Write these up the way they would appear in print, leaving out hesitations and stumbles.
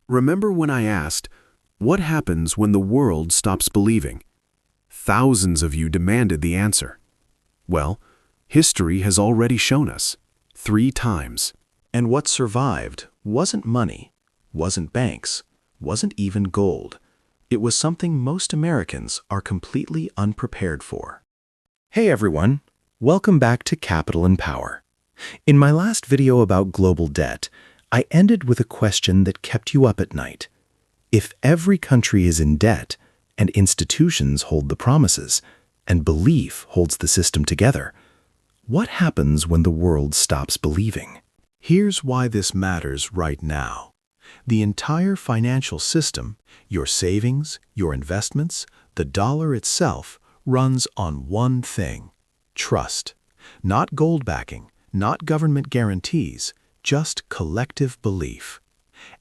Remember when I asked, what happens when the world stops believing? Thousands of you demanded the answer. Well, history has already shown us 3 times. And what survived wasn't money, wasn't banks, wasn't even gold. It was something most Americans are completely unprepared for. Hey everyone, welcome back to Capital and Power. In my last video about global debt, I ended with a question that kept you up at night. If every country is in debt, and institutions hold the promises, and belief holds the system together, what happens when the world stops believing? Here's why this matters right now. The entire financial system, your savings, your investments, the dollar itself, runs on one thing: trust. Not gold backing, not government guarantees, just collective belief.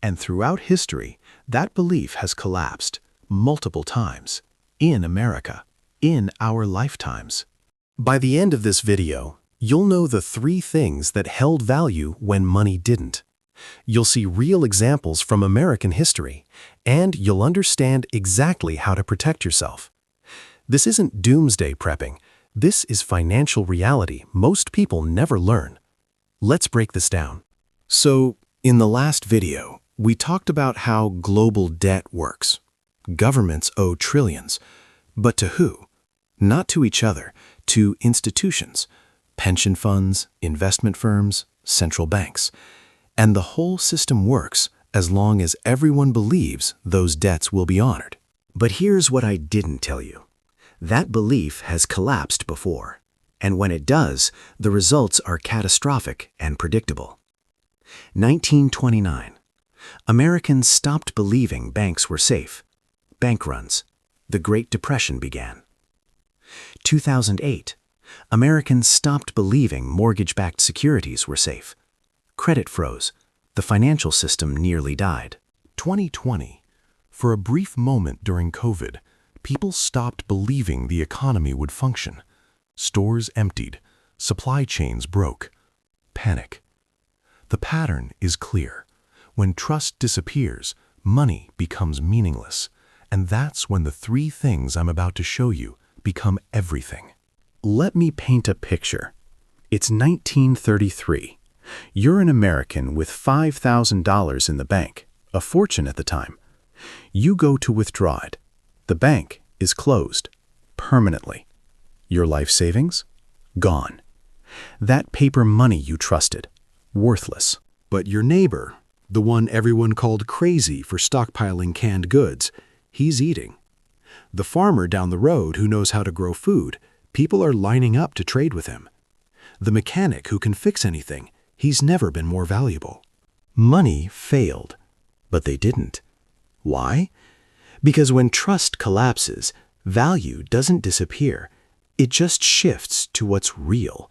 And throughout history, that belief has collapsed multiple times in America, in our lifetimes. By the end of this video, you'll know the 3 things that held value when money didn't. You'll see real examples from American history, and you'll understand exactly how to protect yourself. This isn't doomsday prepping. This is financial reality most people never learn. Let's break this down. So, in the last video, we talked about how global debt works. Governments owe trillions, but to who? Not to each other, to institutions, pension funds, investment firms, central banks. And the whole system works as long as everyone believes those debts will be honored. But here's what I didn't tell you. That belief has collapsed before, and when it does, the results are catastrophic and predictable. 1929. Americans stopped believing banks were safe. Bank runs. The Great Depression began. 2008. Americans stopped believing mortgage-backed securities were safe. Credit froze. The financial system nearly died. 2020. For a brief moment during COVID, people stopped believing the economy would function. Stores emptied. Supply chains broke. Panic. The pattern is clear. When trust disappears, money becomes meaningless. And that's when the 3 things I'm about to show you become everything. Let me paint a picture. It's 1933. You're an American with $5,000 in the bank, a fortune at the time. You go to withdraw it. The bank is closed permanently. Your life savings? Gone. That paper money you trusted? Worthless. But your neighbor, the one everyone called crazy for stockpiling canned goods, he's eating. The farmer down the road who knows how to grow food, people are lining up to trade with him. The mechanic who can fix anything, he's never been more valuable. Money failed, but they didn't. Why? Because when trust collapses, value doesn't disappear. It just shifts to what's real.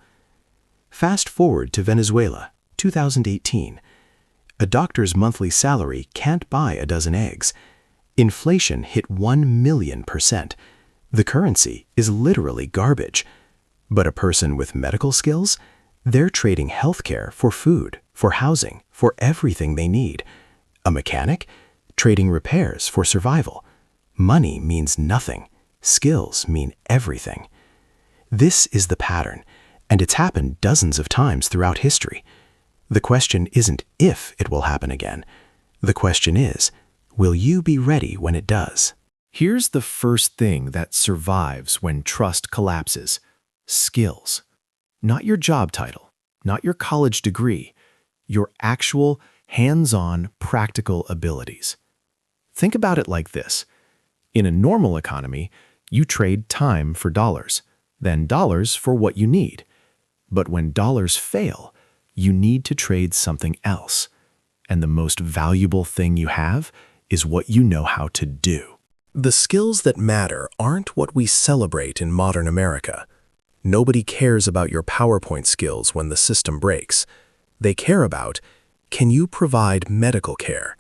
Fast forward to Venezuela, 2018. A doctor's monthly salary can't buy a dozen eggs. Inflation hit 1,000,000%. The currency is literally garbage. But a person with medical skills? They're trading healthcare for food, for housing, for everything they need. A mechanic? Trading repairs for survival. Money means nothing. Skills mean everything. This is the pattern, and it's happened dozens of times throughout history. The question isn't if it will happen again. The question is, will you be ready when it does? Here's the first thing that survives when trust collapses: skills. Not your job title, not your college degree, your actual, hands-on, practical abilities. Think about it like this. In a normal economy, you trade time for dollars, then dollars for what you need. But when dollars fail, you need to trade something else. And the most valuable thing you have is what you know how to do. The skills that matter aren't what we celebrate in modern America. Nobody cares about your PowerPoint skills when the system breaks. They care about, can you provide medical care?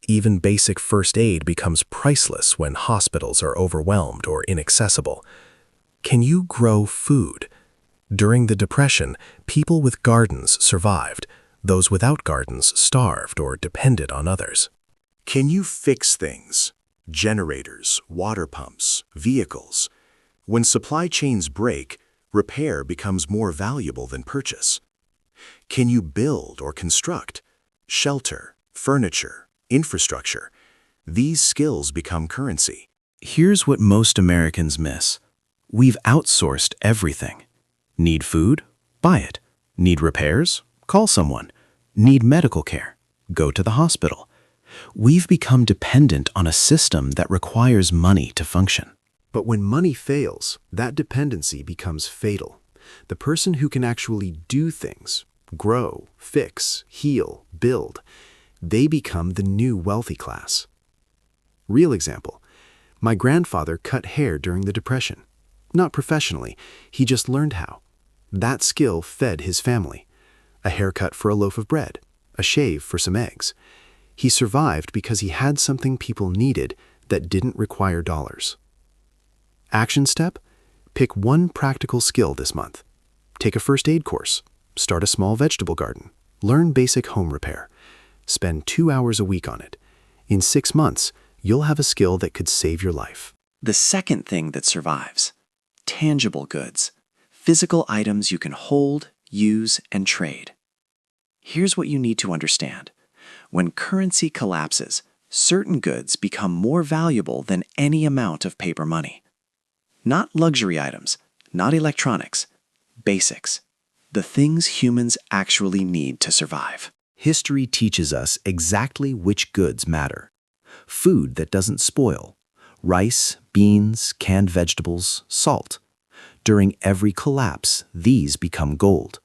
Even basic first aid becomes priceless when hospitals are overwhelmed or inaccessible. Can you grow food? During the Depression, people with gardens survived. Those without gardens starved or depended on others. Can you fix things? Generators, water pumps, vehicles. When supply chains break, repair becomes more valuable than purchase. Can you build or construct? Shelter, furniture, infrastructure. These skills become currency. Here's what most Americans miss. We've outsourced everything. Need food? Buy it. Need repairs? Call someone. Need medical care? Go to the hospital. We've become dependent on a system that requires money to function. But when money fails, that dependency becomes fatal. The person who can actually do things, grow, fix, heal, build, they become the new wealthy class. Real example. My grandfather cut hair during the Depression. Not professionally, he just learned how. That skill fed his family. A haircut for a loaf of bread, a shave for some eggs. He survived because he had something people needed that didn't require dollars. Action step? Pick one practical skill this month. Take a first aid course. Start a small vegetable garden. Learn basic home repair. Spend 2 hours a week on it. In 6 months, you'll have a skill that could save your life. The second thing that survives: tangible goods, physical items you can hold, use, and trade. Here's what you need to understand. When currency collapses, certain goods become more valuable than any amount of paper money. Not luxury items, not electronics, basics. The things humans actually need to survive. History teaches us exactly which goods matter. Food that doesn't spoil. Rice, beans, canned vegetables, salt. During every collapse, these become gold.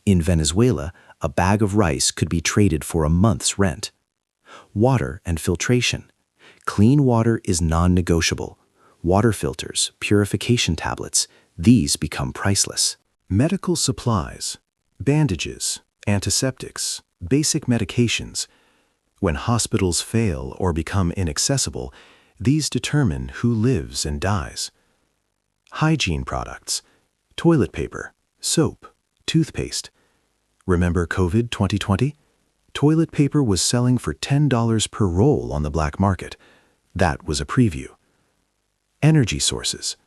In Venezuela, a bag of rice could be traded for a month's rent. Water and filtration. Clean water is non-negotiable. Water filters, purification tablets, these become priceless. Medical supplies, bandages, antiseptics, basic medications. When hospitals fail or become inaccessible, these determine who lives and dies. Hygiene products, toilet paper, soap, toothpaste. Remember COVID 2020? Toilet paper was selling for $10 per roll on the black market. That was a preview. Energy sources,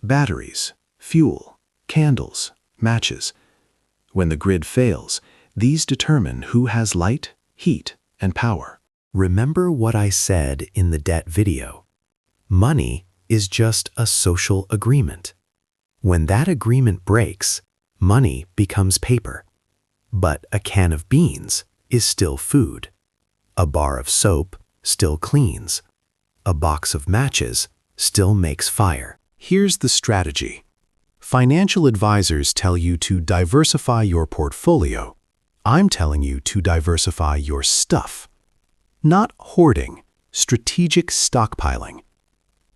batteries, fuel, candles, matches. When the grid fails, these determine who has light, heat, and power. Remember what I said in the debt video. Money is just a social agreement. When that agreement breaks, money becomes paper. But a can of beans is still food. A bar of soap still cleans. A box of matches still makes fire. Here's the strategy. Financial advisors tell you to diversify your portfolio. I'm telling you to diversify your stuff. Not hoarding, strategic stockpiling.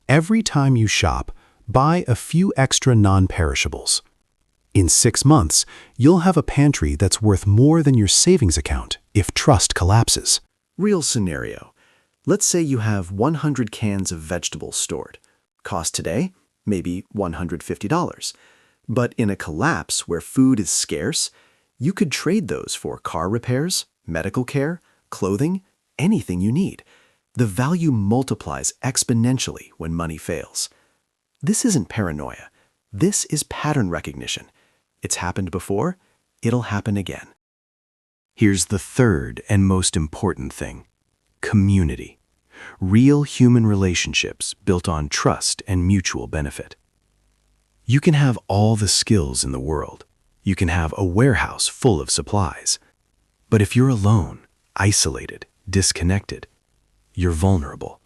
Every time you shop, buy a few extra non-perishables. In 6 months, you'll have a pantry that's worth more than your savings account if trust collapses. Real scenario. Let's say you have 100 cans of vegetables stored. Cost today, maybe $150. But in a collapse where food is scarce, you could trade those for car repairs, medical care, clothing, anything you need. The value multiplies exponentially when money fails. This isn't paranoia. This is pattern recognition. It's happened before, it'll happen again. Here's the third and most important thing: community. Real human relationships built on trust and mutual benefit. You can have all the skills in the world. You can have a warehouse full of supplies. But if you're alone, isolated, disconnected, you're vulnerable.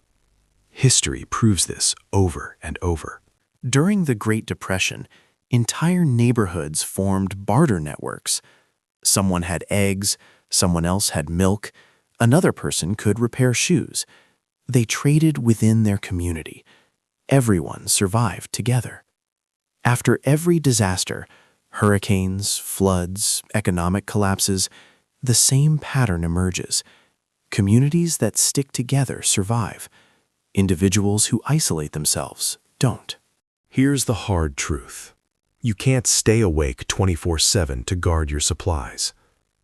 History proves this over and over. During the Great Depression, entire neighborhoods formed barter networks. Someone had eggs, someone else had milk, another person could repair shoes. They traded within their community. Everyone survived together. After every disaster, hurricanes, floods, economic collapses, the same pattern emerges. Communities that stick together survive. Individuals who isolate themselves don't. Here's the hard truth. You can't stay awake 24/7 to guard your supplies.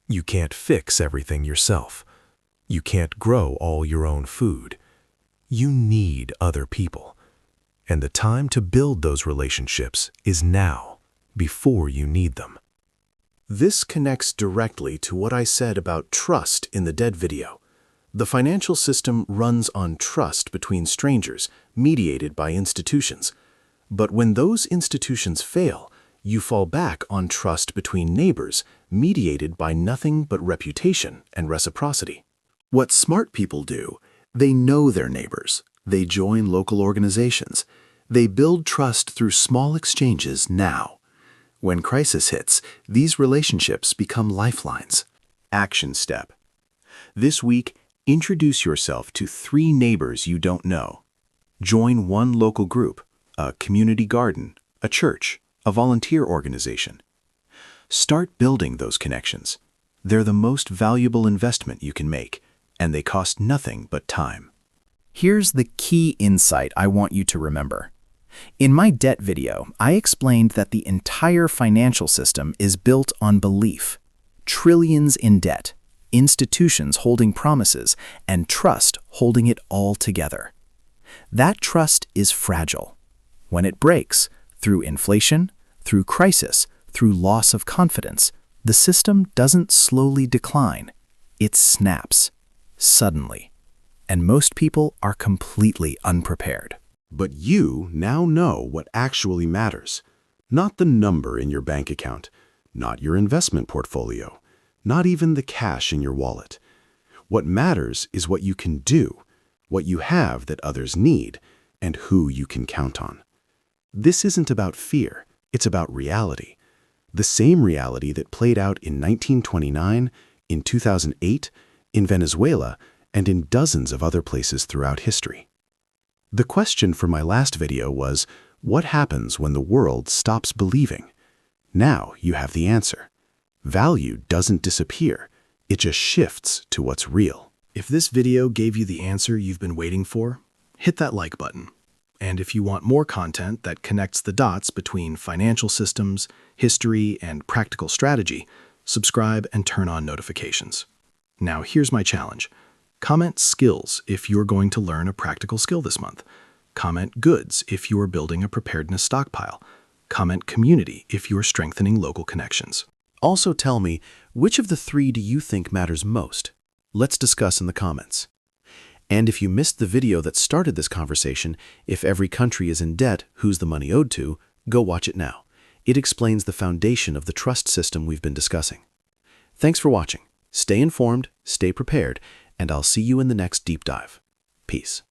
You can't fix everything yourself. You can't grow all your own food. You need other people. And the time to build those relationships is now, before you need them. This connects directly to what I said about trust in the dead video. The financial system runs on trust between strangers, mediated by institutions. But when those institutions fail, you fall back on trust between neighbors, mediated by nothing but reputation and reciprocity. What smart people do, they know their neighbors. They join local organizations. They build trust through small exchanges now. When crisis hits, these relationships become lifelines. Action step. This week, introduce yourself to 3 neighbors you don't know. Join one local group, a community garden, a church, a volunteer organization. Start building those connections. They're the most valuable investment you can make, and they cost nothing but time. Here's the key insight I want you to remember. In my debt video, I explained that the entire financial system is built on belief. Trillions in debt, institutions holding promises, and trust holding it all together. That trust is fragile. When it breaks, through inflation, through crisis, through loss of confidence, the system doesn't slowly decline. It snaps, suddenly. And most people are completely unprepared. But you now know what actually matters. Not the number in your bank account, not your investment portfolio, not even the cash in your wallet. What matters is what you can do, what you have that others need, and who you can count on. This isn't about fear, it's about reality. The same reality that played out in 1929, in 2008, in Venezuela, and in dozens of other places throughout history. The question for my last video was, what happens when the world stops believing? Now you have the answer. Value doesn't disappear, it just shifts to what's real. If this video gave you the answer you've been waiting for, hit that like button. And if you want more content that connects the dots between financial systems, history, and practical strategy, subscribe and turn on notifications. Now here's my challenge. Comment skills if you're going to learn a practical skill this month. Comment goods if you are building a preparedness stockpile. Comment community if you're strengthening local connections. Also tell me, which of the 3 do you think matters most? Let's discuss in the comments. And if you missed the video that started this conversation, if every country is in debt, who's the money owed to, go watch it now. It explains the foundation of the trust system we've been discussing. Thanks for watching. Stay informed, stay prepared, and I'll see you in the next deep dive. Peace.